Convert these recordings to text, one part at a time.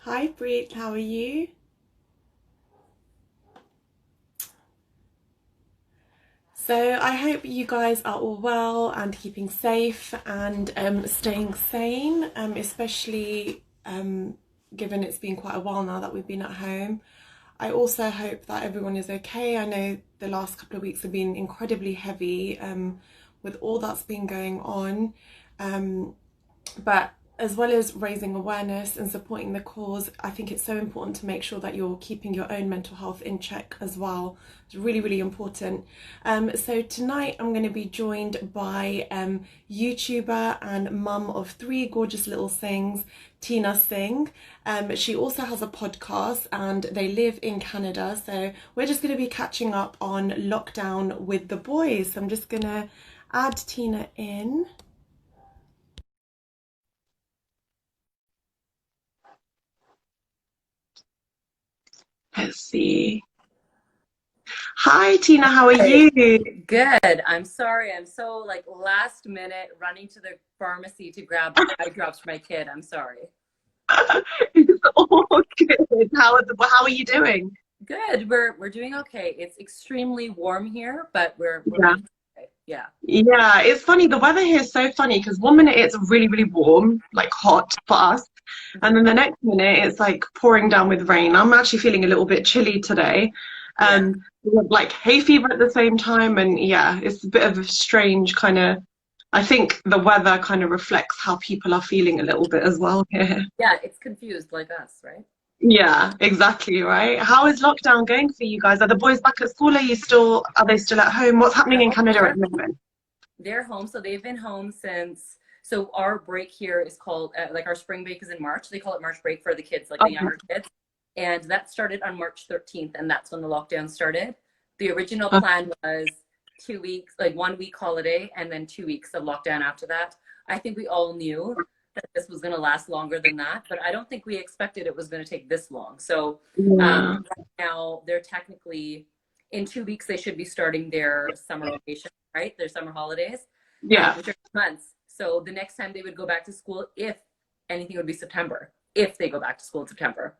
Hi Brit, how are you? So I hope you guys are all well and keeping safe and staying sane, especially given it's been quite a while now that we've been at home. I also hope that everyone is okay. I know the last couple of weeks have been incredibly heavy with all that's been going on. Um, But as well as raising awareness and supporting the cause, I think it's so important to make sure that you're keeping your own mental health in check as well. It's really, really important. So tonight I'm going to be joined by YouTuber and mum of three gorgeous little Singhs, Tina Singh. She also has a podcast and they live in Canada. So we're just going to be catching up on lockdown with the boys. So I'm just going to add Tina in. Let's see. Hi, Tina, how are Hey, you? good. I'm sorry. I'm so like last minute running to the pharmacy to grab eye drops for my kid. I'm sorry. It's all good. How are you doing? Good. We're doing okay. It's extremely warm here, but we're Yeah. making it. Yeah. Yeah, it's funny. The weather here is so funny because one minute it's really, really warm, like hot for us, and Mhm. then the next minute it's like pouring down with rain. I'm actually feeling a little bit chilly today. Yeah. We have like hay fever at the same time, and yeah, it's a bit of a strange kind of. I think the weather kind of reflects how people are feeling a little bit as well here. Yeah. It's confused like us, right? Yeah, exactly, right. How is lockdown going for you guys? Are the boys back at school? Are they still at home? What's happening in No, Canada at the moment? they're home. So they've been home since. So our break here is called like our spring break is in March. They call it March break for the kids, like the Okay. younger kids. And that started on March 13th, and that's when the lockdown started. The original Okay. plan was 2 weeks, like 1 week holiday, and then 2 weeks of lockdown after that. I think we all knew that this was going to last longer than that, but I don't think we expected it was going to take this long. So Yeah. right now they're technically in 2 weeks they should be starting their summer vacation, right? Their summer holidays, Yeah. which are months. So the next time they would go back to school, if anything, would be September. If they go back to school in September.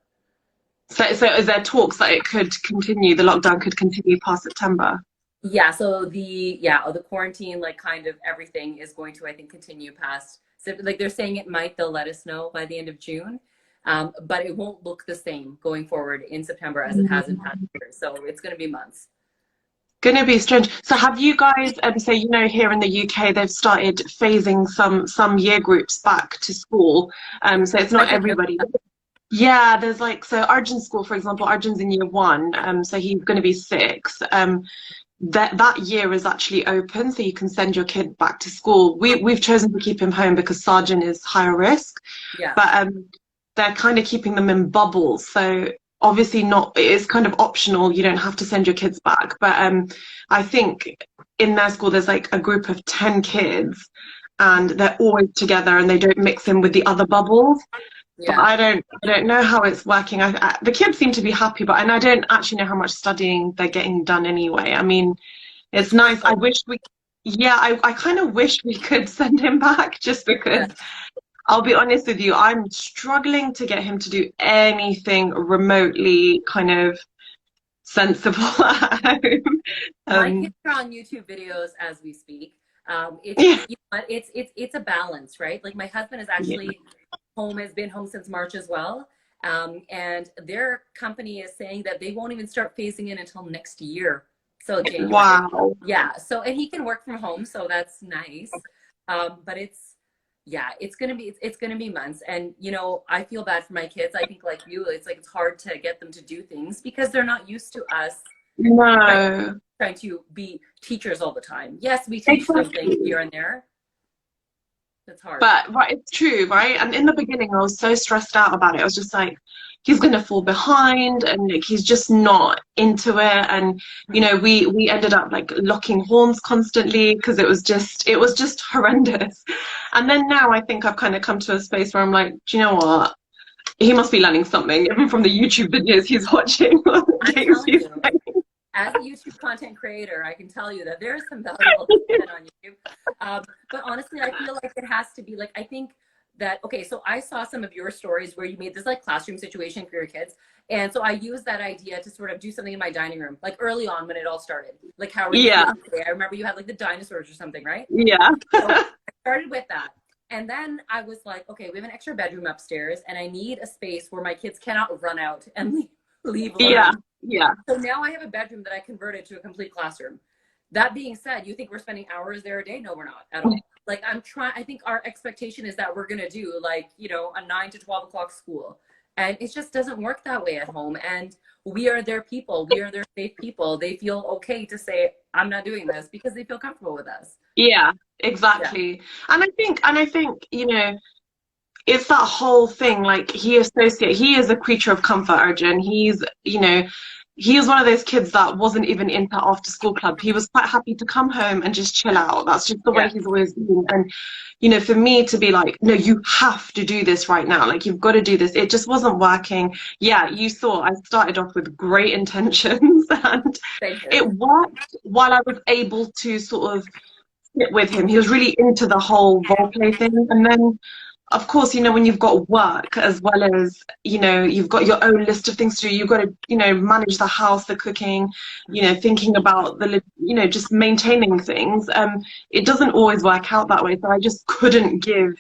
So is there talks that it could continue, the lockdown could continue past September? Yeah, so the quarantine, like kind of everything is going to, I think, continue past. So like they're saying it might, they'll let us know by the end of June, but it won't look the same going forward in September as it has in past years. So it's going to be months. Gonna be strange. So have you guys, so here in the UK they've started phasing some year groups back to school. So it's I not didn't know. everybody. Yeah, there's like so Arjun's school, for example, Arjun's in year one, so he's going to be six. That year is actually open, so you can send your kid back to school. We've chosen to keep him home because Sargent is higher risk, Yeah, but they're kind of keeping them in bubbles. So obviously not, it is kind of optional. You don't have to send your kids back, but I think in their school there's like a group of 10 kids, and they're always together and they don't mix in with the other bubbles. But yeah. I don't know how it's working. The kids seem to be happy, but and I don't actually know how much studying they're getting done anyway. I mean, it's It's nice. remote. Yeah, I kind of wish we could send him back just Yeah, because I'll be honest with you, I'm struggling to get him to do anything remotely kind of sensible at home. my kids Um, are on YouTube videos as we speak. It's yeah, you know, it's a balance, right? Like my husband is yeah. actually home, has been home since March as well. And their company is saying that they won't even start phasing in until next year. So January. Wow. Yeah. So, and he can work from home, so that's nice. But yeah, it's gonna be months. And I feel bad for my kids. I think like you, it's like it's hard to get them to do things because they're not used to us trying, No, trying to be teachers all the time. Yes, we teach them things exactly. here and there. It's hard. But right, it's true, right? And in the beginning, I was so stressed out about it. I was just like, he's gonna fall behind, and like, he's just not into it. And we ended up like locking horns constantly because it was just horrendous. And then now I think I've kind of come to a space where I'm like, do you know what? He must be learning something, even from the YouTube videos he's watching, or the I'm games telling he's you, as a YouTube content creator, I can tell you that there's some valuable content on YouTube. But honestly, I feel like it has to be like, I think that, okay, so I saw some of your stories where you made this like classroom situation for your kids. And so I used that idea to sort of do something in my dining room, like early on when it all started. Like, how are you Yeah. feeling today? I remember you had like the dinosaurs or something, right? Yeah. So I started with that. And then I was like, okay, we have an extra bedroom upstairs and I need a space where my kids cannot run out and leave Yeah. learning. Yeah. So now I have a bedroom that I converted to a complete classroom. That being said, you think we're spending hours there a day? No, we're not at all. Like I think our expectation is that we're going to do like, you know, a 9 to 12 o'clock school. And it just doesn't work that way at home. And we are their people. We are their safe people. They feel okay to say, I'm not doing this because they feel comfortable with us. Yeah, Yeah. exactly. And I think, you know, it's that whole thing, like he is a creature of comfort, Arjun. He's, you know, he was one of those kids that wasn't even into after school club. He was quite happy to come home and just chill out. That's just the way Yeah. he's always been. And, you know, for me to be like, no, you have to do this right now. Like, you've got to do this. It just wasn't working. Yeah, you saw I started off with great intentions and Thank you. it worked while I was able to sort of sit with him. He was really into the whole role play thing. And then of course, you know, when you've got work as well as, you know, you've got your own list of things to do, you've got to, you know, manage the house, the cooking, you know, thinking about you know, just maintaining things. It doesn't always work out that way. So I just couldn't give,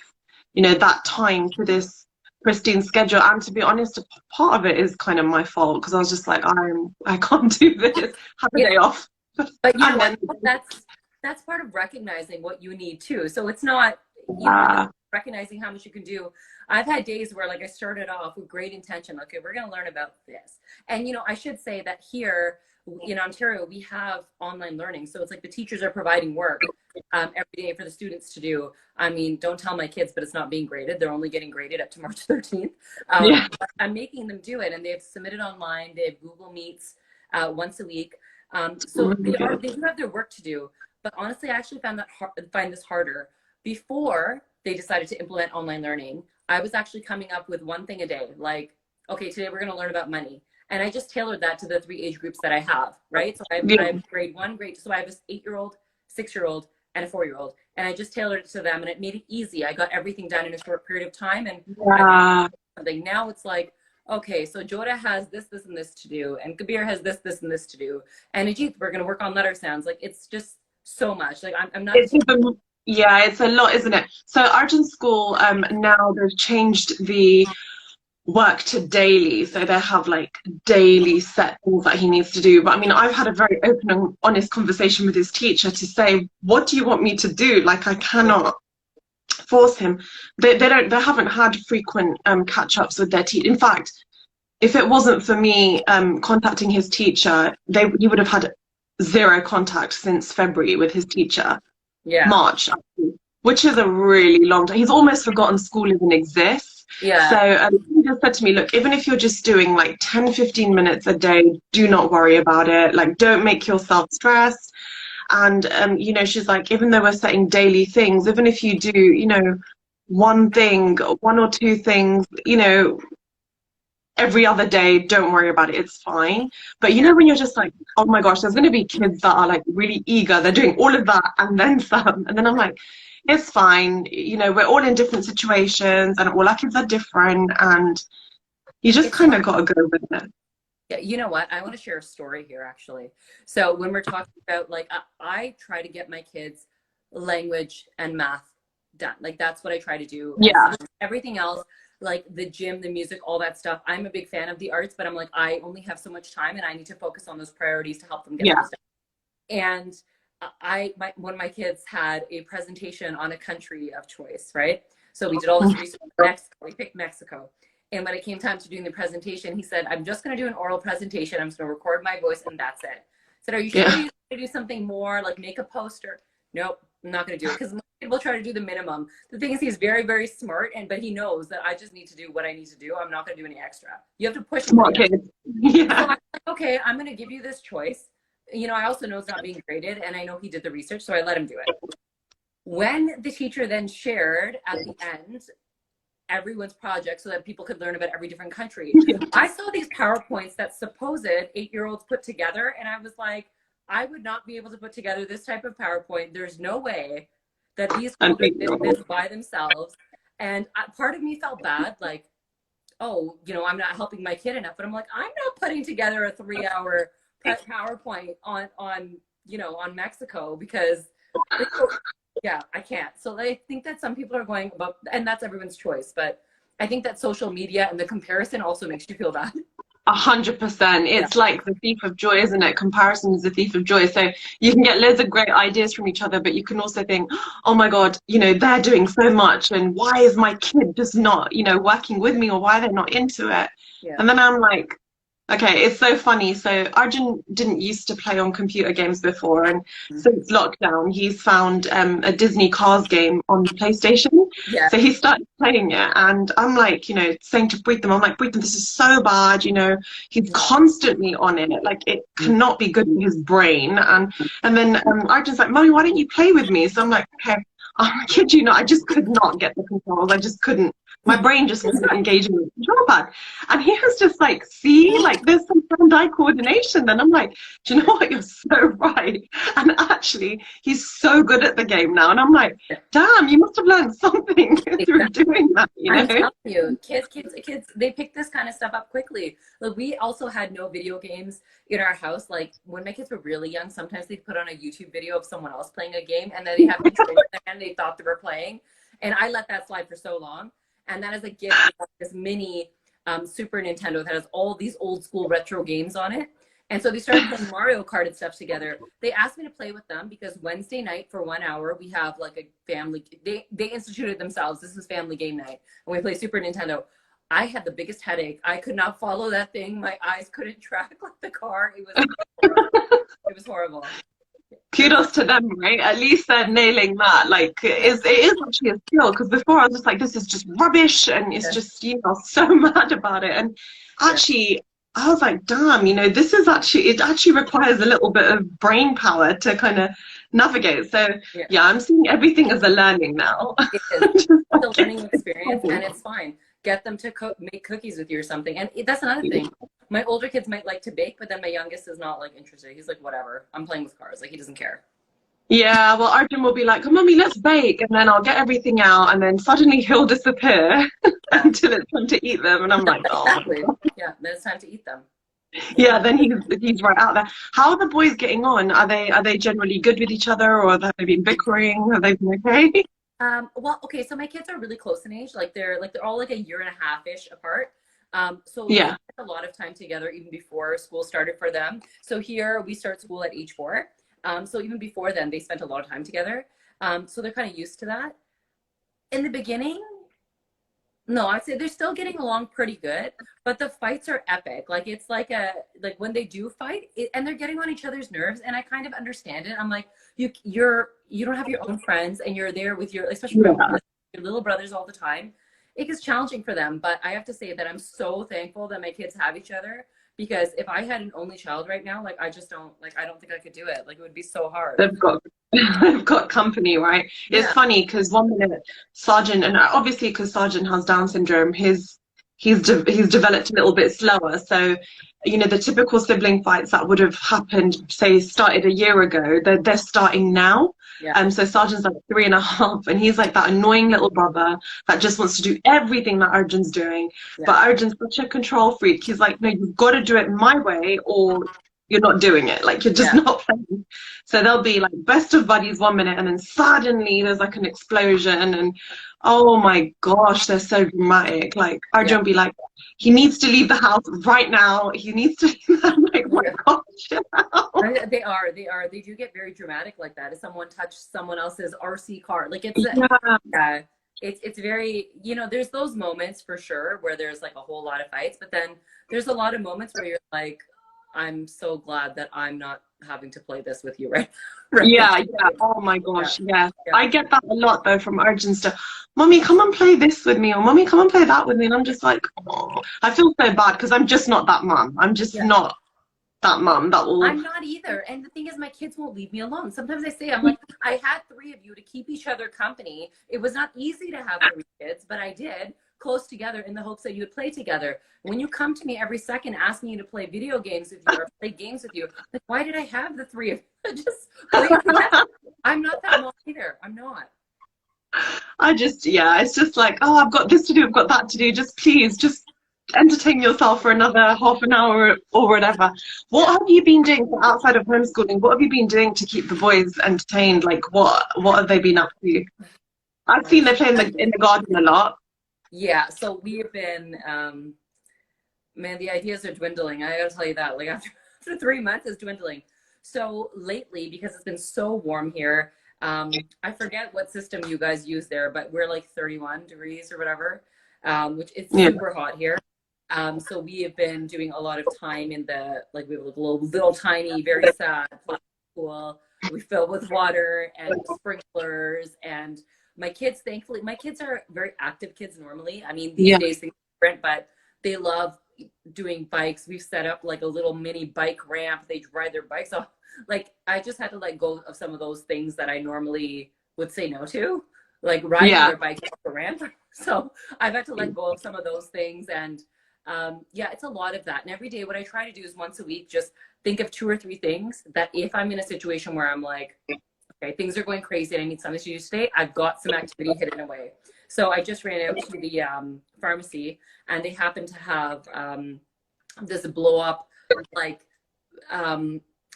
you know, that time to this pristine schedule. And to be honest, part of it is kind of my fault because I was just like, I can't do this. Have a Yeah. day off. But you know And then, what? That's part of recognizing what you need too. So it's not, you know, yeah, recognizing how much you can do. I've had days where like I started off with great intention. Okay, we're going to learn about this. And, you know, I should say that here in Ontario, we have online learning. So it's like the teachers are providing work every day for the students to do. I mean, don't tell my kids, but it's not being graded. They're only getting graded up to March 13th. yeah. But I'm making them do it. And they've submitted online. They have Google Meets once a week. So Really good. they do have their work to do. But honestly, I actually find this harder. Before they decided to implement online learning, I was actually coming up with one thing a day. Like, okay, today we're going to learn about money. And I just tailored that to the 3 age groups that I have, right? So I Yeah. have grade 1, grade 2. So I have an 8-year-old, 6-year-old, and a 4-year-old. And I just tailored it to them and it made it easy. I got everything done in a short period of time. And Yeah. something. Now it's like, okay, so Joda has this, this, and this to do. And Kabir has this, this, and this to do. And Ajit, we're going to work on letter sounds. Like, it's just so much. Like, I'm not. It's even, yeah, it's a lot, isn't it? So Argent School, now they've changed the work to daily. So they have like daily set things that he needs to do. But I mean, I've had a very open and honest conversation with his teacher to say, what do you want me to do? Like, I cannot force him. They haven't had frequent catch-ups with their teacher. In fact, if it wasn't for me contacting his teacher, he would have had zero contact since February with his teacher. Yeah. March, actually, which is a really long time. He's almost forgotten school even exists. Yeah. So he just said to me, look, even if you're just doing like 10, 15 minutes a day, do not worry about it. Like, don't make yourself stressed. And, you know, she's like, even though we're setting daily things, even if you do, you know, one thing, 1 or 2 things, you know, every other day, don't worry about it, it's fine. But you know, when you're just like, oh my gosh, there's going to be kids that are like really eager, they're doing all of that and then some, and then I'm like, it's fine, you know, we're all in different situations and all our kids are different, and you just kind of got to go with it. Yeah, you know what? I want to share a story here, actually. So when we're talking about, like, I try to get my kids language and math done. Like, that's what I try to do. Yeah. Everything else, like the gym, the music, all that stuff. I'm a big fan of the arts, but I'm like, I only have so much time and I need to focus on those priorities to help them get those done. And one of my kids had a presentation on a country of choice, right? So we did all this research. Mexico, we picked Mexico. And when it came time to doing the presentation, he said, I'm just going to do an oral presentation. I'm just going to record my voice and that's it. I said, are you sure you're going to do something more, like make a poster? Nope, I'm not going to do it, because people try to do the minimum. The thing is, he's very, very smart, but he knows that I just need to do what I need to do. I'm not going to do any extra. You have to push him. Smart kid. Yeah. So I'm like, okay, I'm going to give you this choice. You know, I also know it's not being graded, and I know he did the research, so I let him do it. When the teacher then shared at the end everyone's project so that people could learn about every different country, I saw these PowerPoints that supposed 8-year-olds put together, and I was like, I would not be able to put together this type of PowerPoint. There's no way that these children did this by themselves. And part of me felt bad, like, oh, you know, I'm not helping my kid enough. But I'm like, I'm not putting together a 3-hour PowerPoint on you know, on Mexico, because yeah, I can't. So I think that some people are going about, and that's everyone's choice. But I think that social media and the comparison also makes you feel bad. 100%. Yeah. It's like the thief of joy, isn't it? Comparison is the thief of joy. So you can get loads of great ideas from each other, but you can also think, oh my God, you know, they're doing so much, and why is my kid just not, you know, working with me, or why they're not into it? Yeah. And then I'm like, okay, it's so funny. So Arjun didn't used to play on computer games before, and since lockdown, he's found a Disney Cars game on the PlayStation. Yeah. So he started playing it, and I'm like, you know, saying to Breatham, I'm like, Breatham, this is so bad, you know. He's constantly on it, like it cannot be good for his brain. And then Arjun's like, Mommy, why don't you play with me? So I'm like, okay. I kid you not, I just could not get the controls. I just couldn't. My brain just wasn't engaging with the control pad. And he was just like, see, like there's some hand-eye coordination. Then I'm like, do you know what? You're so right. And actually, he's so good at the game now. And I'm like, damn, you must have learned something through doing that, you know? I'm telling you, kids, they pick this kind of stuff up quickly. Like, we also had no video games in our house. Like, when my kids were really young, sometimes they'd put on a YouTube video of someone else playing a game, and then they have and they thought they were playing. And I let that slide for so long. And then as a gift, we got this mini Super Nintendo that has all these old school retro games on it. And so they started playing Mario Kart and stuff together. They asked me to play with them because Wednesday night for 1 hour, we have like a family, they instituted themselves. This is family game night. And we play Super Nintendo. I had the biggest headache. I could not follow that thing. My eyes couldn't track like the car. It was horrible. It was horrible. Kudos to them, right? At least they're nailing that. Like, it is actually a skill, because before I was just like, this is just rubbish, and it's just, you know, so mad about it. And actually, I was like, damn, you know, this is actually, it actually requires a little bit of brain power to kind of navigate. So yeah, I'm seeing everything as a learning now. It is. It's a learning experience, and it's fine. Get them to make cookies with you or something. And that's another thing. My older kids might like to bake, but then my youngest is not like interested. He's like, whatever, I'm playing with cars. Like, he doesn't care. Yeah, well, Arjun will be like, come Mommy, let's bake. And then I'll get everything out, and then suddenly he'll disappear until it's time to eat them. And I'm like, oh. Exactly. Yeah, then it's time to eat them. Yeah, then he's right out there. How are the boys getting on? Are they generally good with each other, or have they been bickering? Have they been okay? Well, okay, so my kids are really close in age. Like they're all like a year and a half-ish apart. So yeah, we spent a lot of time together even before school started for them. So here we start school at age 4. So even before then, they spent a lot of time together. So they're kind of used to that. In the beginning, no, I'd say they're still getting along pretty good, but the fights are epic. Like, it's like when they do fight, and they're getting on each other's nerves, and I kind of understand it. I'm like, you don't have your own friends, and you're there with your, especially your little brothers all the time. It gets challenging for them, but I have to say that I'm so thankful that my kids have each other, because if I had an only child right now, like, I don't think I could do it. Like, it would be so hard. They've got company, right? It's funny because one minute Sergeant, and obviously because Sergeant has Down syndrome, he's developed a little bit slower. So, you know, the typical sibling fights that would have happened, say, started a year ago, they're starting now. So Sergeant's like 3.5, and he's like that annoying little brother that just wants to do everything that Arjun's doing. But Arjun's such a control freak. He's like, no, you've got to do it my way, or you're not doing it. Like, you're just not playing. So they'll be like best of buddies 1 minute, and then suddenly there's like an explosion, and oh my gosh, they're so dramatic. Like, Arjun will be like, he needs to leave the house right now. He needs to leave. I'm like, oh my gosh, chill out. They do get very dramatic like that. If someone touched someone else's RC car, like, it's it's very, you know, there's those moments for sure where there's like a whole lot of fights, but then there's a lot of moments where you're like, I'm so glad that I'm not having to play this with you right Yeah. Oh my gosh, yeah. I get that a lot though from Arjun stuff. Mommy, come and play this with me, or Mommy, come and play that with me. And I'm just like, oh, I feel so bad because I'm just not that mom. I'm just not that mom that will. I'm not either. And the thing is, my kids won't leave me alone. Sometimes I say, I'm like, I had 3 of you to keep each other company. It was not easy to have 3 kids, but I did, close together, in the hopes that you would play together. When you come to me every second asking you to play video games with you or play games with you, like, why did I have the 3 of you? Just play together. I'm not that mom either. I'm not. Yeah, it's just like, oh, I've got this to do, I've got that to do. Just please, just entertain yourself for another half an hour or whatever. What have you been doing outside of homeschooling? What have you been doing to keep the boys entertained? Like, what have they been up to? I've seen they play in the garden a lot. Yeah, so we have been, man, the ideas are dwindling. I gotta tell you that. Like after 3 months, it's dwindling. So lately, because it's been so warm here, I forget what system you guys use there, but we're like 31 degrees or whatever, which it's Yeah. super hot here. So we have been doing a lot of time in the, like we have a little tiny, very sad pool. We fill with water and sprinklers, and my kids, thankfully, my kids are very active kids normally. I mean, these Yeah. days things are different, but they love doing bikes. We've set up like a little mini bike ramp. They ride their bikes off. Like I just had to let go of some of those things that I normally would say no to, like riding Yeah. their bike off the ramp. So I've had to let go of some of those things. And yeah, it's a lot of that. And every day what I try to do is once a week, just think of 2 or 3 things that if I'm in a situation where I'm like, okay, things are going crazy and I need something to do today, I've got some activity hidden away. So I just ran out to the pharmacy, and they happen to have this blow up, like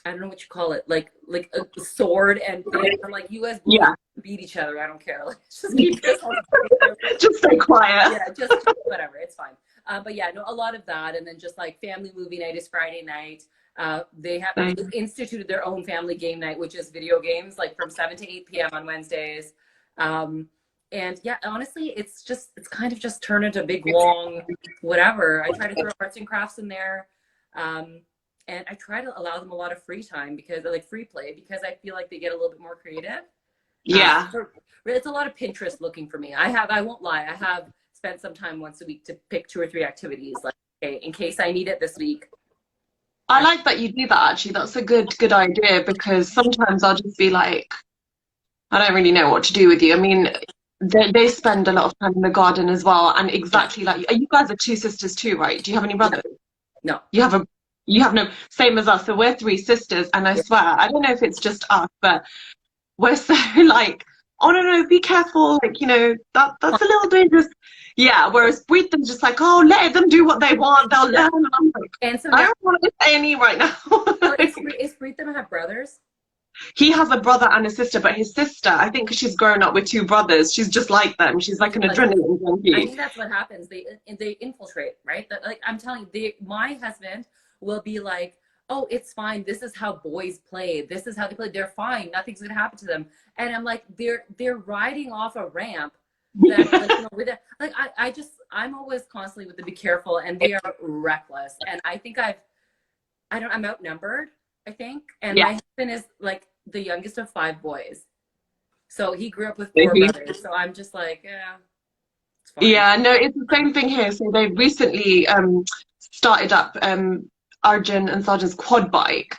I don't know what you call it, like a sword, and I'm like, you guys Yeah. beat each other, I don't care. Like, just keep this on. Just stay quiet. Yeah, just whatever, it's fine. But yeah, no, a lot of that, and then just like family movie night is Friday night. They have instituted their own family game night, which is video games, like from 7 to 8 p.m. on Wednesdays. And yeah, honestly, it's kind of just turned into a big long whatever. I try to throw arts and crafts in there. And I try to allow them a lot of free time, because I like free play, because I feel like they get a little bit more creative. Yeah. It's a lot of Pinterest looking for me. I won't lie, I have spent some time once a week to pick 2 or 3 activities, like, okay, in case I need it this week. I like that you do that, actually. That's a good idea, because sometimes I'll just be like, I don't really know what to do with you. I mean, they spend a lot of time in the garden as well, and exactly like you guys are 2 sisters too, right? Do you have any brothers? No. You have no, same as us. So we're 3 sisters, and I swear, I don't know if it's just us, but we're so like, oh no, be careful, like, you know, that's a little dangerous. Yeah, whereas with them, just like, oh, let them do what they want, they'll learn. And I'm like, And so I don't want to say any right now. is Preetham have brothers? He has a brother and a sister, but his sister, I think, because she's grown up with 2 brothers, she's just like them. She's like an adrenaline junkie. I think that's what happens. They infiltrate, right? Like I'm telling you, my husband will be like, oh, it's fine. This is how boys play. This is how they play. They're fine. Nothing's gonna happen to them. And I'm like, they're riding off a ramp. That, like, you know, with it, like I'm always constantly with the be careful, and they are reckless. And I think I'm outnumbered, I think. And my husband is like the youngest of 5 boys. So he grew up with 4 brothers. So I'm just like, yeah, it's fine. Yeah, no, it's the same thing here. So they recently started up Arjun and Sarjan's quad bike.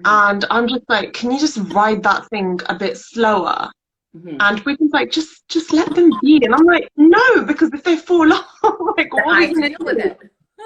And I'm just like, can you just ride that thing a bit slower? And we can like, just let them be. And I'm like, no, because if they fall off, like, what are we gonna do with it?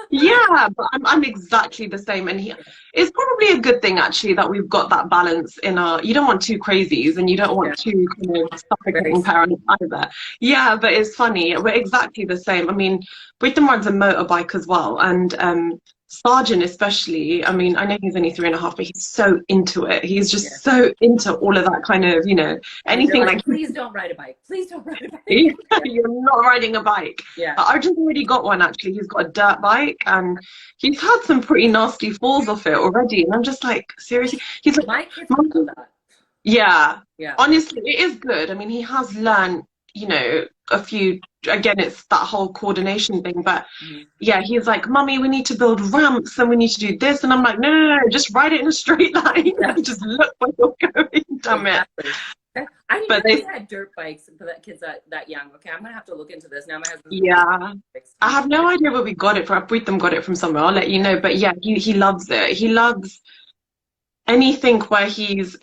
Yeah, but I'm exactly the same. And it's probably a good thing, actually, that we've got that balance in our, you don't want 2 crazies, and you don't want 2 kind of suffocating parents either. Yeah, but it's funny, we're exactly the same. I mean, Britton rides a motorbike as well, and Sergeant especially, I mean, I know he's only 3.5, but he's so into it. He's just so into all of that kind of, you know, anything like please don't ride a bike. Please don't ride a bike. You're not riding a bike. Yeah. Arjun's already got one, actually. He's got a dirt bike, and he's had some pretty nasty falls off it already. And I'm just like, seriously? He's like, my kids do that. Yeah. Honestly, it is good. I mean, he has learned, you know, a few, again, it's that whole coordination thing, but yeah, he's like, Mummy, we need to build ramps and we need to do this, and I'm like, no, just ride it in a straight line. Just look where you're going, damn it. I didn't know they had dirt bikes for that kids that young. Okay, I'm gonna have to look into this now. My husband. I have no idea where we got it from. Preetham got it from somewhere. I'll let you know. But yeah, he loves it. He loves anything where he's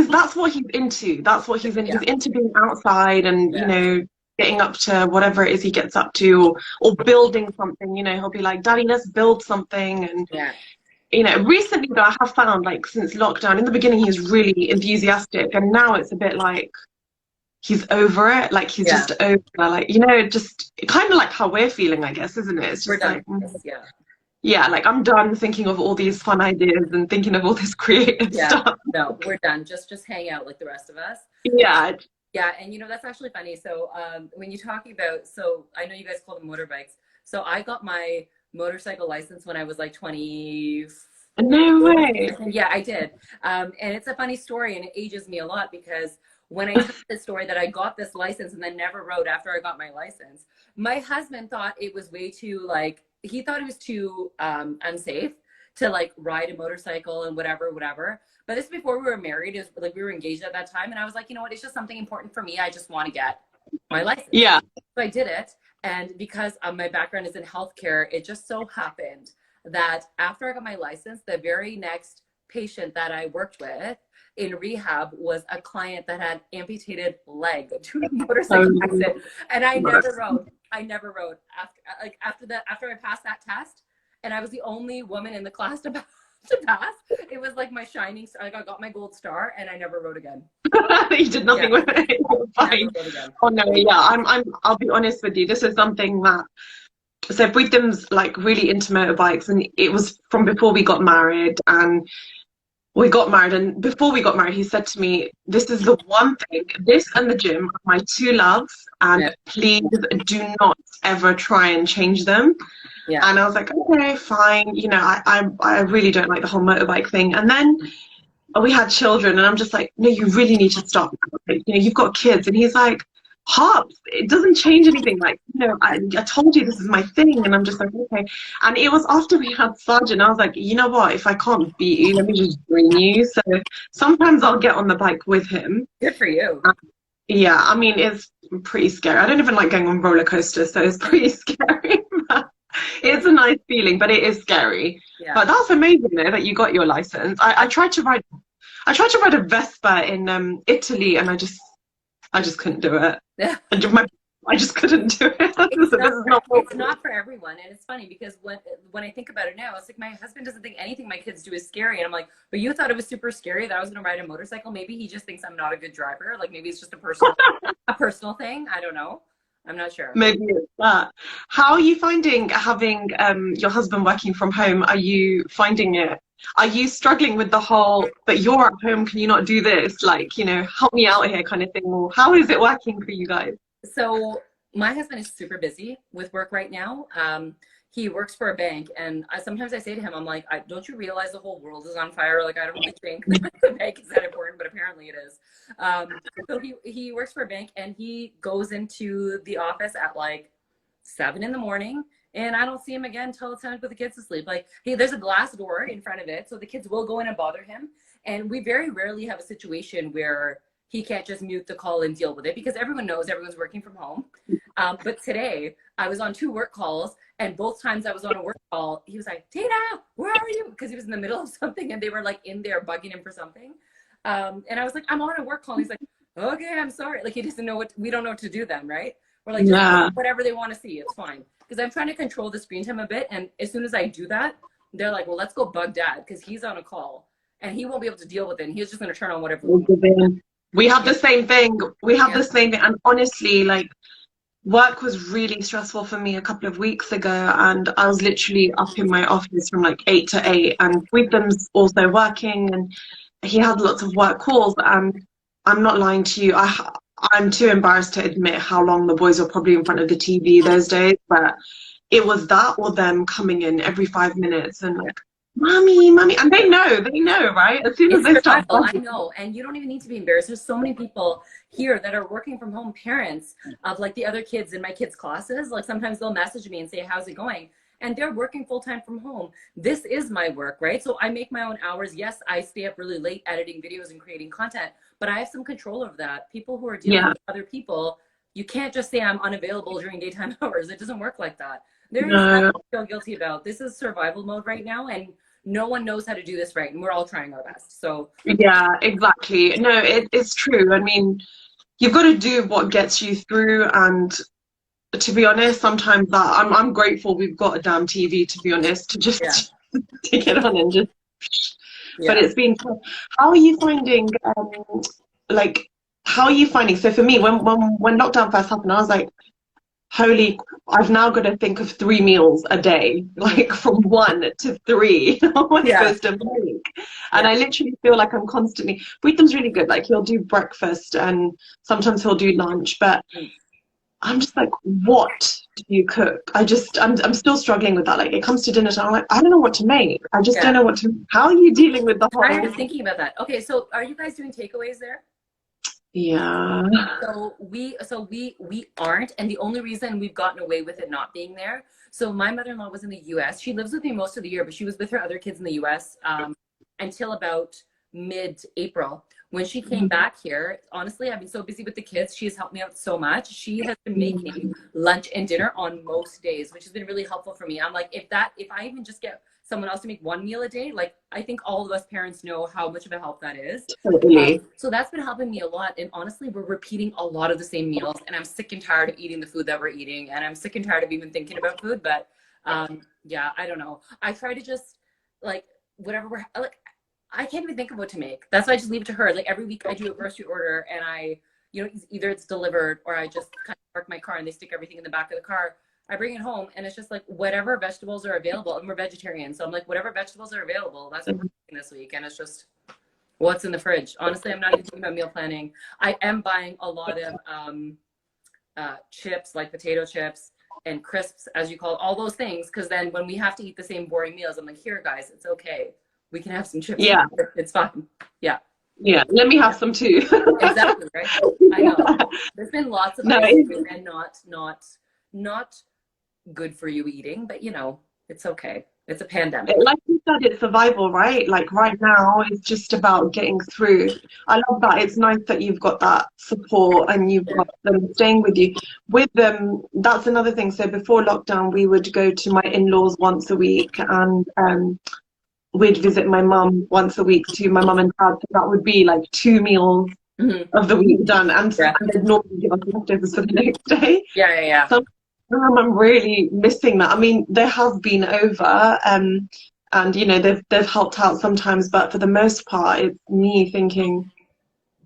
that's what he's into. That's what he's into. He's into being outside and you know, getting up to whatever it is he gets up to, or building something. You know, he'll be like, Daddy, let's build something. And you know, recently though, I have found, like, since lockdown, in the beginning he was really enthusiastic, and now it's a bit like, he's over it. Like he's just over, like, you know, just kind of like how we're feeling, I guess, isn't it? It's We're just done like, with this, yeah. yeah, like I'm done thinking of all these fun ideas and thinking of all this creative stuff. No, we're done. Just hang out like the rest of us. Yeah. Yeah, and you know, that's actually funny. So when you're talking about, so I know you guys call them motorbikes. So I got my motorcycle license when I was like 20. No way. Yeah, I did. And it's a funny story, and it ages me a lot because when I told this story that I got this license and then never rode after I got my license, my husband thought it was way too, like, he thought it was too unsafe to like ride a motorcycle and whatever. But this is before we were married. It was like we were engaged at that time, and I was like, you know what? It's just something important for me. I just want to get my license. Yeah. So I did it, and because my background is in healthcare, it just so happened that after I got my license, the very next patient that I worked with in rehab was a client that had amputated leg due to a motorcycle accident, and I never rode. After I passed that test, and I was the only woman in the class to pass. It was like my shining star. Like I got my gold star, and I never rode again. You did nothing with it. Fine. Oh no, yeah. I'll be honest with you. This is something that. So Britham's like really into motorbikes, and it was from before we got married, and before we got married, he said to me, this is the one thing, this and the gym are my two loves, and please do not ever try and change them. Yeah. And I was like, okay, fine. You know, I really don't like the whole motorbike thing. And then we had children, and I'm just like, no, you really need to stop. Like, you know, you've got kids. And he's like, Hops, it doesn't change anything. Like, you know, I told you this is my thing. And I'm just like, okay. And it was after we had Sergeant, I was like, you know what, if I can't beat you, let me just bring you. So sometimes I'll get on the bike with him. Good for you. Yeah, I mean, it's pretty scary. I don't even like going on roller coasters, so it's pretty scary. It's a nice feeling, but it is scary. Yeah. But that's amazing though that you got your license. I tried to ride a Vespa in Italy, and I just couldn't do it. Yeah. I just couldn't do it. It's not for everyone, and it's funny because when I think about it now, it's like my husband doesn't think anything my kids do is scary, and I'm like, but you thought it was super scary that I was going to ride a motorcycle. Maybe he just thinks I'm not a good driver. Like maybe it's just a personal thing. I don't know. I'm not sure. Maybe it's that. How are you finding having your husband working from home? Are you finding it? Are you struggling with the whole, but you're at home, can you not do this? Like, you know, help me out here kind of thing. Or how is it working for you guys? So my husband is super busy with work right now. He works for a bank, and sometimes I say to him, I'm like, don't you realize the whole world is on fire? Like, I don't really think the bank is that important, but apparently it is. So he works for a bank, and he goes into the office at like 7 in the morning, and I don't see him again until it's time to put the kids to sleep. Like, there's a glass door in front of it, so the kids will go in and bother him. And we very rarely have a situation where he can't just mute the call and deal with it, because everyone knows everyone's working from home. But today I was on 2 work calls, and both times I was on a work call, he was like, Tina, where are you? Because he was in the middle of something, and they were like in there bugging him for something. And I was like, I'm on a work call. And he's like, okay, I'm sorry. Like, he doesn't know we don't know what to do then, right? We're like, just whatever they want to see, it's fine. Because I'm trying to control the screen time a bit. And as soon as I do that, they're like, well, let's go bug dad, because he's on a call and he won't be able to deal with it. And he's just going to turn on whatever. We have the same thing. We have the same thing. And honestly, like, work was really stressful for me a couple of weeks ago, and I was literally up in my office from like 8 to 8, and Wisdom's also working, and he had lots of work calls. And I'm not lying to you, I'm too embarrassed to admit how long the boys were probably in front of the TV those days, but it was that or them coming in every 5 minutes and like, mommy, and they know, right? As soon as they start. I know, and you don't even need to be embarrassed. There's so many people here that are working from home, parents of like the other kids in my kids' classes. Like sometimes they'll message me and say, how's it going? And they're working full-time from home. This is my work, right? So I make my own hours. Yes, I stay up really late editing videos and creating content, but I have some control of that. People who are dealing with other people, you can't just say I'm unavailable during daytime hours. It doesn't work like that. There is nothing to feel guilty about. This is survival mode right now, and no one knows how to do this right, and we're all trying our best. So yeah, exactly. No, it's true. I mean, you've got to do what gets you through, and to be honest, sometimes that I'm grateful we've got a damn TV, to be honest, to just take it on and just. But it's been. How are you finding? Like, how are you finding? So for me, when lockdown first happened, I was like, holy, I've now got to think of 3 meals a day, like from 1 to 3. What am I Yeah. supposed to make? And Yeah. I literally feel like I'm constantly, Breatham's really good. Like he'll do breakfast and sometimes he'll do lunch, but I'm just like, what do you cook? I'm still struggling with that. Like it comes to dinner time, I'm like, I don't know what to make. I just don't Yeah. know what to, how are you dealing with the Tired of whole? thinking about that. Okay, so are you guys doing takeaways there? Yeah. So we aren't, and the only reason we've gotten away with it not being there. So my mother-in-law was in the U.S. She lives with me most of the year, but she was with her other kids in the U.S. Until about mid-April. When she came back here, honestly, I've been so busy with the kids. She has helped me out so much. She has been making lunch and dinner on most days, which has been really helpful for me. I'm like, if I even just get someone else to make 1 meal a day, like I think all of us parents know how much of a help that is. Totally. So that's been helping me a lot. And honestly, we're repeating a lot of the same meals, and I'm sick and tired of eating the food that we're eating, and I'm sick and tired of even thinking about food. But yeah, I don't know. I try to just like whatever we're like. I can't even think of what to make. That's why I just leave it to her. Like every week I do a grocery order, and either it's delivered or I just kind of park my car and they stick everything in the back of the car. I bring it home and it's just like whatever vegetables are available. And we're vegetarian, so I'm like whatever vegetables are available. That's what we're making this week, and it's just what's in the fridge. Honestly, I'm not even thinking about meal planning. I am buying a lot of chips, like potato chips and crisps, as you call it, all those things. Because then when we have to eat the same boring meals, I'm like, here, guys, it's okay. We can have some chips. Yeah. It's fine. Yeah. Yeah. Let me have some too. Exactly. Right. I know. There's been lots of No, ice cream and not good for you eating, but it's okay. It's a pandemic. like you said, it's survival, right? Like right now, it's just about getting through. I love that. It's nice that you've got that support and you've got them staying with you. With them, that's another thing. So before lockdown, we would go to my in-laws once a week, and we'd visit my mum once a week to my mum and dad. So that would be like 2 meals of the week done, and they'd normally give us leftovers for the next day. Yeah. So I'm really missing that. I mean, they have been over, and they've helped out sometimes, but for the most part, it's me thinking,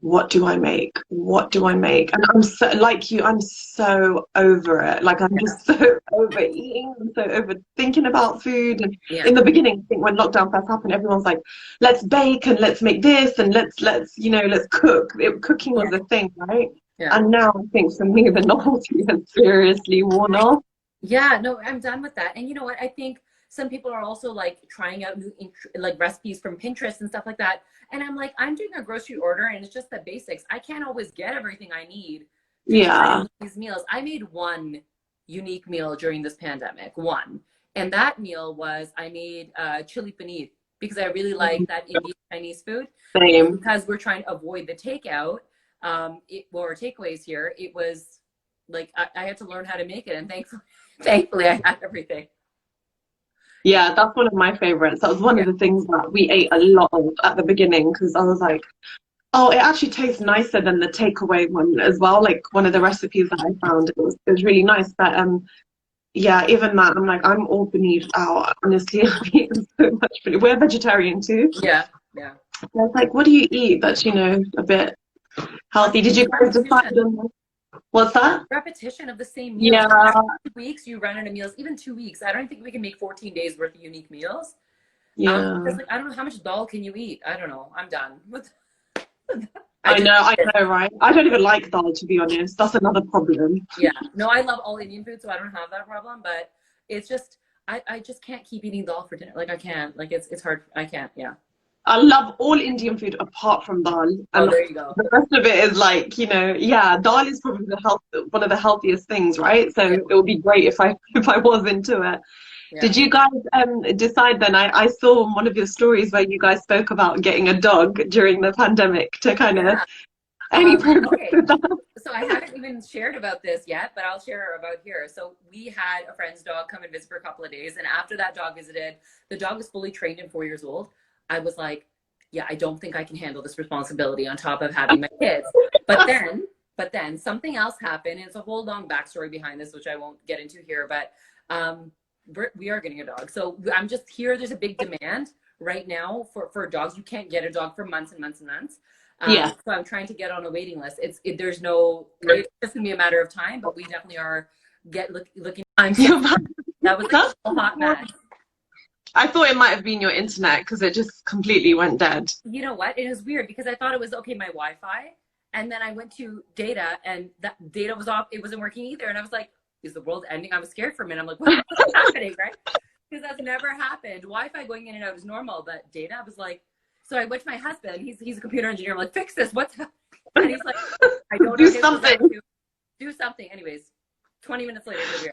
what do I make? What do I make? And I'm so like you, I'm so over it. Like I'm just so over eating. I'm so over thinking about food. And in the beginning, I think when lockdown first happened, everyone's like, let's bake and let's make this and let's cook. Cooking was a thing, right? Yeah. And now I think for me, the novelty has seriously worn off. Yeah, no, I'm done with that. And you know what? I think some people are also like trying out new like recipes from Pinterest and stuff like that. And I'm like, I'm doing a grocery order and it's just the basics. I can't always get everything I need to try these meals. I made one unique meal during this pandemic, one. And that meal was I made chili paneer because I really like that Indian Chinese food. Same. Because we're trying to avoid the takeout or takeaways here. It was like I had to learn how to make it, and thankfully I had everything. Yeah, that's one of my favorites. That was one of the things that we ate a lot of at the beginning, because I was like, oh, it actually tastes nicer than the takeaway one as well. Like one of the recipes that I found, it was really nice. But yeah, even that, I'm like, I'm all beneath out. Honestly, I've eaten so much food. We're vegetarian too. Yeah. So it's like, what do you eat that's a bit healthy? Did you guys decide on what's that? Repetition of the same meals. Yeah. 2 weeks you run out of meals, even 2 weeks. I don't think we can make 14 days worth of unique meals. Yeah. Because I don't know how much dal can you eat. I don't know. I'm done. I know, right? I don't even like dal, to be honest. That's another problem. Yeah. No, I love all Indian food, so I don't have that problem. But it's just I just can't keep eating dal for dinner. Like I can't. Like it's hard. I can't. Yeah. I love all Indian food apart from dal. And there you go. The rest of it is like, dal is probably one of the healthiest things, right? So it would be great if I was into it. Yeah. Did you guys decide then? I saw one of your stories where you guys spoke about getting a dog during the pandemic to kind of any progress with that? So I haven't even shared about this yet, but I'll share about here. So we had a friend's dog come and visit for a couple of days, and after that dog visited, the dog was fully trained and 4 years old. I was like, yeah, I don't think I can handle this responsibility on top of having my kids. But then something else happened. And it's a whole long backstory behind this, which I won't get into here, but we are getting a dog. So I'm just here. There's a big demand right now for dogs. You can't get a dog for months and months and months. Yeah. So I'm trying to get on a waiting list. There's no, it's just gonna be a matter of time, but we definitely are looking. I'm so that was like a hot mess. I thought it might have been your internet because it just completely went dead. You know what? It was weird because I thought it was okay, my Wi-Fi, and then I went to data, and that data was off. It wasn't working either, and I was like, "Is the world ending?" I was scared for a minute. I'm like, "What's happening?" Right? Because that's never happened. Wi-Fi going in and out is normal, but data, I was like, so I went to my husband. He's a computer engineer. I'm like, "Fix this. What's happening?" And he's like, "I don't know." Do something. Do something. Anyways, 20 minutes later, we're here.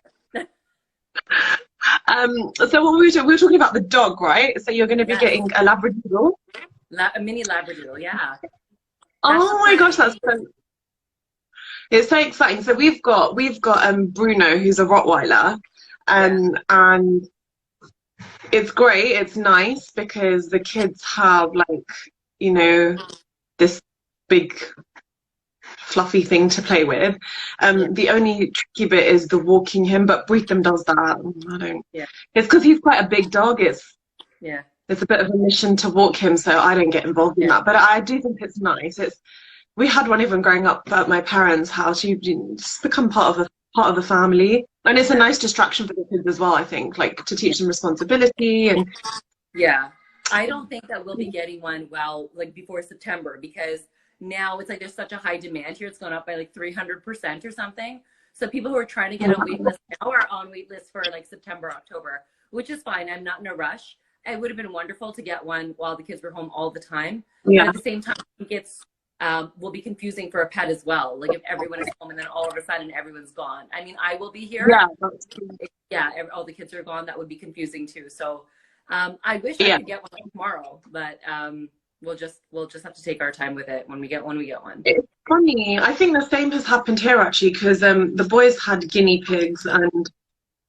So what we were talking about the dog, right? So you're going to be getting a Labradoodle. A mini Labradoodle, yeah. Oh my gosh, it's so exciting. So we've got Bruno, who's a Rottweiler, and it's great. It's nice because the kids have like, you know, this big fluffy thing to play with. The only tricky bit is the walking him, but Breatham does that. I don't. Yeah. It's because he's quite a big dog. It's a bit of a mission to walk him, so I don't get involved in that. But I do think it's nice. We had one even growing up at my parents' house. You just become part of the family, and it's a nice distraction for the kids as well. I think, like, to teach them responsibility and. Yeah, I don't think that we'll be getting one like before September, because now it's like there's such a high demand here. It's gone up by like 300% or something. So people who are trying to get on wait list now are on wait list for like September, October, which is fine. I'm not in a rush. It would have been wonderful to get one while the kids were home all the time. Yeah. But at the same time, I think it's will be confusing for a pet as well. Like if everyone is home and then all of a sudden everyone's gone. I mean, I will be here. Yeah, that's true. Yeah, all the kids are gone. That would be confusing too. So I wish I could get one tomorrow, but we'll just have to take our time with it. When we get one, we get one. It's funny. I think the same has happened here actually, because the boys had guinea pigs, and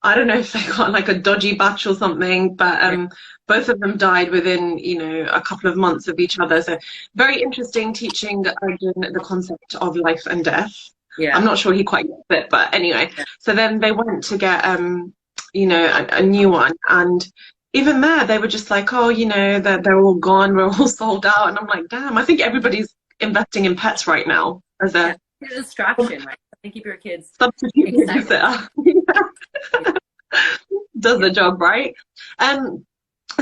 I don't know if they got like a dodgy batch or something, but both of them died within, you know, a couple of months of each other. So very interesting teaching Arjun the concept of life and death. Yeah. I'm not sure he quite gets it, but anyway. Yeah. So then they went to get, you know, a new one, and even there, they were just like, oh, you know, they're all gone, we're all sold out. And I'm like, damn, I think everybody's investing in pets right now as a distraction, right? I think keep your kids substitute babysitter. Does the job, right?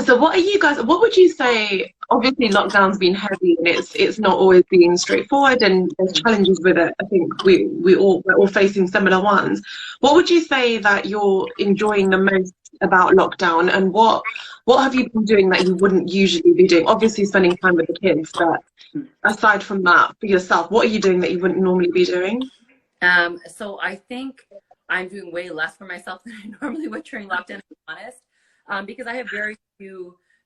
So what would you say, obviously lockdown's been heavy and it's not always been straightforward and there's challenges with it. I think we're all facing similar ones. What would you say that you're enjoying the most about lockdown, and what have you been doing that you wouldn't usually be doing? Obviously spending time with the kids, but aside from that, for yourself, what are you doing that you wouldn't normally be doing? So I think I'm doing way less for myself than I normally would during lockdown, to be honest, because I have very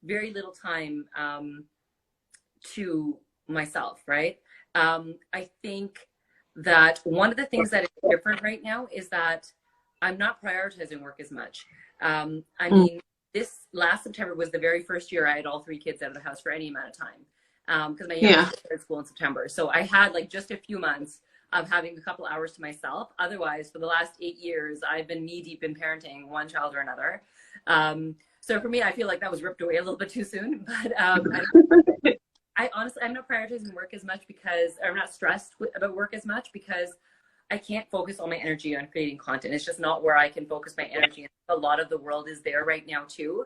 little time to myself, right? I think that one of the things that is different right now is that I'm not prioritizing work as much. I mean, this last September was the very first year I had all 3 kids out of the house for any amount of time, because my youngest started school in September. So I had like just a few months of having a couple hours to myself. Otherwise, for the last 8 years, I've been knee deep in parenting one child or another. So for me, I feel like that was ripped away a little bit too soon. But I honestly, I'm not prioritizing work as much because I'm not stressed about work as much because I can't focus all my energy on creating content. It's just not where I can focus my energy. A lot of the world is there right now too.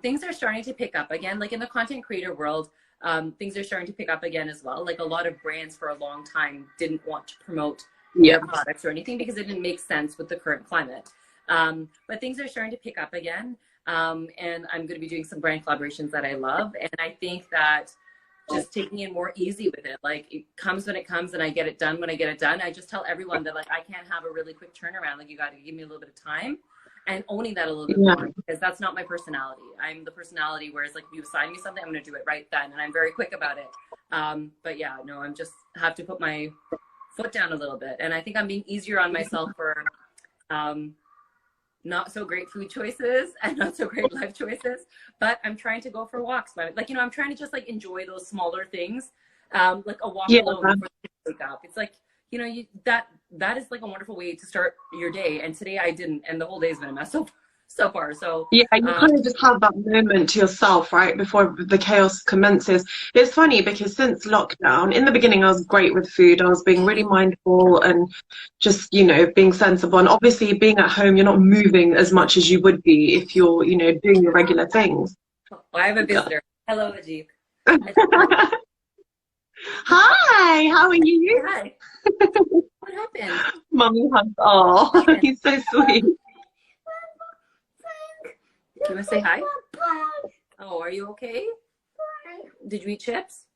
Things are starting to pick up again, like in the content creator world. Things are starting to pick up again as well. Like a lot of brands for a long time didn't want to promote their products or anything because it didn't make sense with the current climate. But things are starting to pick up again. And I'm going to be doing some brand collaborations that I love. And I think that just taking it more easy with it, like it comes when it comes and I get it done when I get it done. I just tell everyone that like I can't have a really quick turnaround. Like you got to give me a little bit of time, and owning that a little bit more, because that's not my personality. I'm the personality where it's like, if you assign me something, I'm going to do it right then, and I'm very quick about it. But yeah, no, I'm just have to put my foot down a little bit, and I think I'm being easier on myself for not so great food choices and not so great life choices, but I'm trying to go for walks. Like, you know, I'm trying to just like enjoy those smaller things, like a walk alone before the kids wake up. It's like, you know, that is like a wonderful way to start your day. And today I didn't, and the whole day's been a mess so far. so far. So Yeah, you kind of just have that moment to yourself, right, before the chaos commences. It's funny because since lockdown, in the beginning, I was great with food. I was being really mindful and just, being sensible. And obviously, being at home, you're not moving as much as you would be if you're, doing your regular things. oh, I have a visitor. Hello, Ajit. Hi, how are you? Hi. What happened? Mommy hugs. Oh, he's so sweet. You want to say hi? Oh, are you okay? Did you eat chips?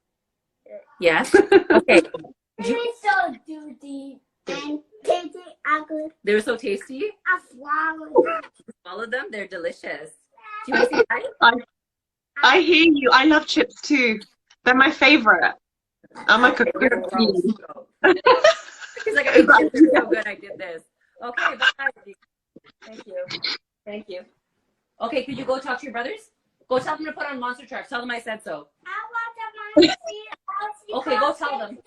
Yes. Okay. So dirty and tasty ugly. They were so tasty. I swallowed. Swallowed them. They're delicious. Do you want to say hi? I hear you. I love chips too. They're my favorite. I'm like a You're cookie. gross. He's like, I ate chips. They're so good. I did this. Okay. Bye. Thank you. Thank you. Okay. Could you go talk to your brothers? Go tell them to put on monster trucks. Tell them I said so. I want the Okay, go tell them.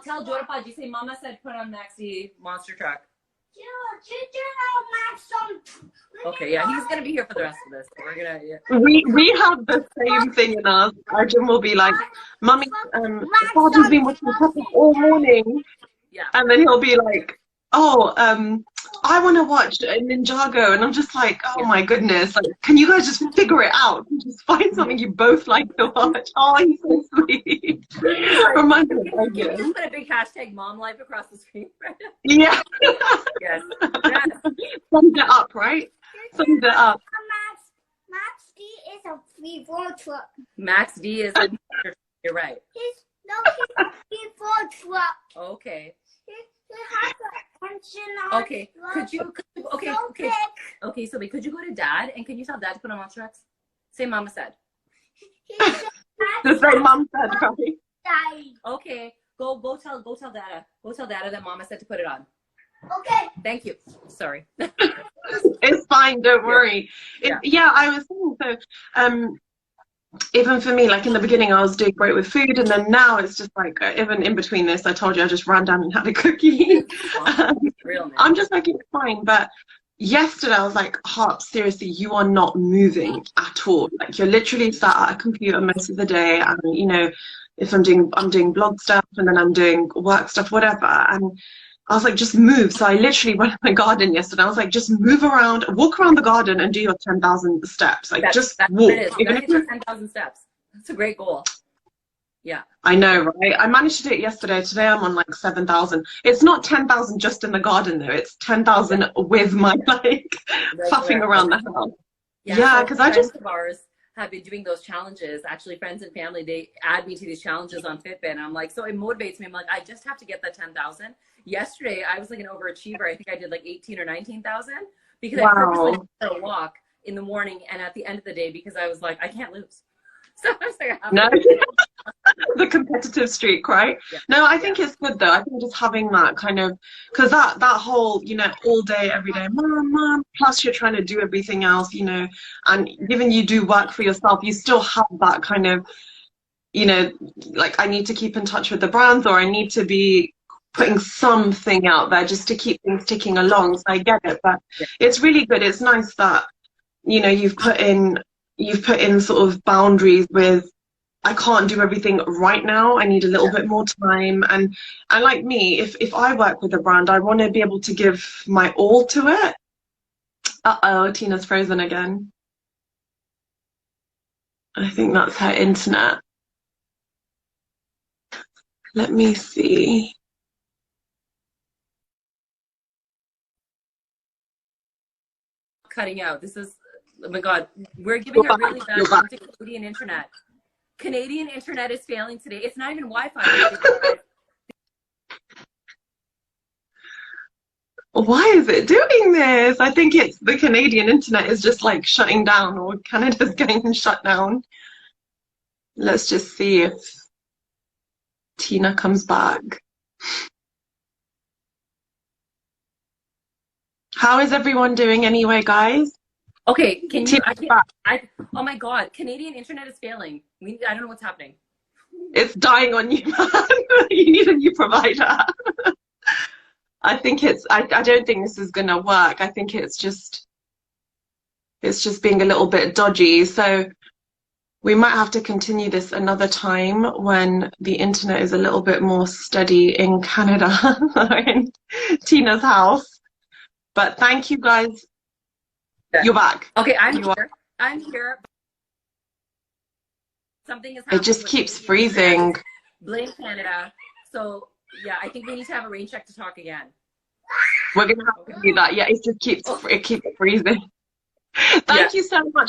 Tell Jorapaji, say Mama said put on Maxi monster truck. Okay, yeah, he's gonna be here for the rest of this. So we're gonna. Yeah. We have the same thing in us. Arjun will be like, "Mummy, Sergeant's been watching Peppa all morning," Yeah. and then he'll be like, "Oh, I want to watch Ninjago," and I'm just like, "Oh my goodness! Like, can you guys just figure it out? Just find something you both like to watch." Oh, he's so sweet. Reminds me of Can you Arjun. just put a big hashtag mom life across the screen? Yeah. Yes. Yes. Sums it up, right? Sums it up. Max D is a free-for truck. Max D is a monster truck. You're right. He's a free-for truck. Okay. He has an engine on. Okay. Could you okay, So okay. big. Okay, so wait, could you go to Dad and can you tell Dad to put on monster trucks? Say Mama said. He said, Just like Mom said, right? "Daddy." Okay. Go tell Dada. Go tell Dada that Mama said to put it on. Okay. Thank you. Sorry. It's fine, don't worry. Yeah. I was saying, so even for me, like in the beginning I was doing great with food, and then now it's just like even in between this, I told you I just ran down and had a cookie. Real man. I'm just like, it's fine. But yesterday I was like, Harp, seriously, you are not moving at all. Like you're literally sat at a computer most of the day, and if I'm doing blog stuff and then I'm doing work stuff, whatever. And I was like, just move. So I literally went in my garden yesterday. I was like, just move around, walk around the garden and do your 10,000 steps. Like just that's walk. what it is. You gotta hit 10,000 steps. That's a great goal. Yeah. I know, right? I managed to do it yesterday. Today I'm on like 7,000. It's not 10,000 just in the garden though. It's 10,000 with my like faffing around the house. Yeah, because I just of ours have been doing those challenges. Actually, friends and family, they add me to these challenges on Fitbit. And I'm like, so it motivates me. I'm like, I just have to get that 10,000. Yesterday, I was like an overachiever. I think I did like 18 or 19,000 because I purposely went for a walk in the morning and at the end of the day because I was like, I can't lose. So I was like, no. The competitive streak, right? Yeah. No, I think it's good though. I think just having that kind of, because that whole, all day, every day, mom, plus you're trying to do everything else, and even you do work for yourself, you still have that kind of, like I need to keep in touch with the brands, or I need to be putting something out there just to keep things ticking along. So I get it, but it's really good. It's nice that, you've put in sort of boundaries with, I can't do everything right now. I need a little bit more time. And like me, if I work with a brand, I want to be able to give my all to it. Uh-oh, Tina's frozen again. I think that's her internet. Let me see. cutting out. This is, oh my God, we're giving a really bad time to Canadian internet. Canadian internet is failing today. It's not even Wi-Fi. Why is it doing this? I think it's the Canadian internet is just like shutting down, or Canada's getting shut down. Let's just see if Tina comes back. How is everyone doing anyway, guys? Okay, can you? Tina's back. Oh my God, Canadian internet is failing. I don't know what's happening. It's dying on you, man. You need a new provider. I think it's, I don't think this is gonna work. I think it's just, it's just being a little bit dodgy. So we might have to continue this another time when the internet is a little bit more steady in Canada, in Tina's house. But thank you guys. You're back. Okay, I'm here. I'm here. Something is happening. It just keeps freezing. Blame Canada. So yeah, I think we need to have a rain check to talk again. We're gonna have to do that. Yeah, it keeps freezing. Thank you so much.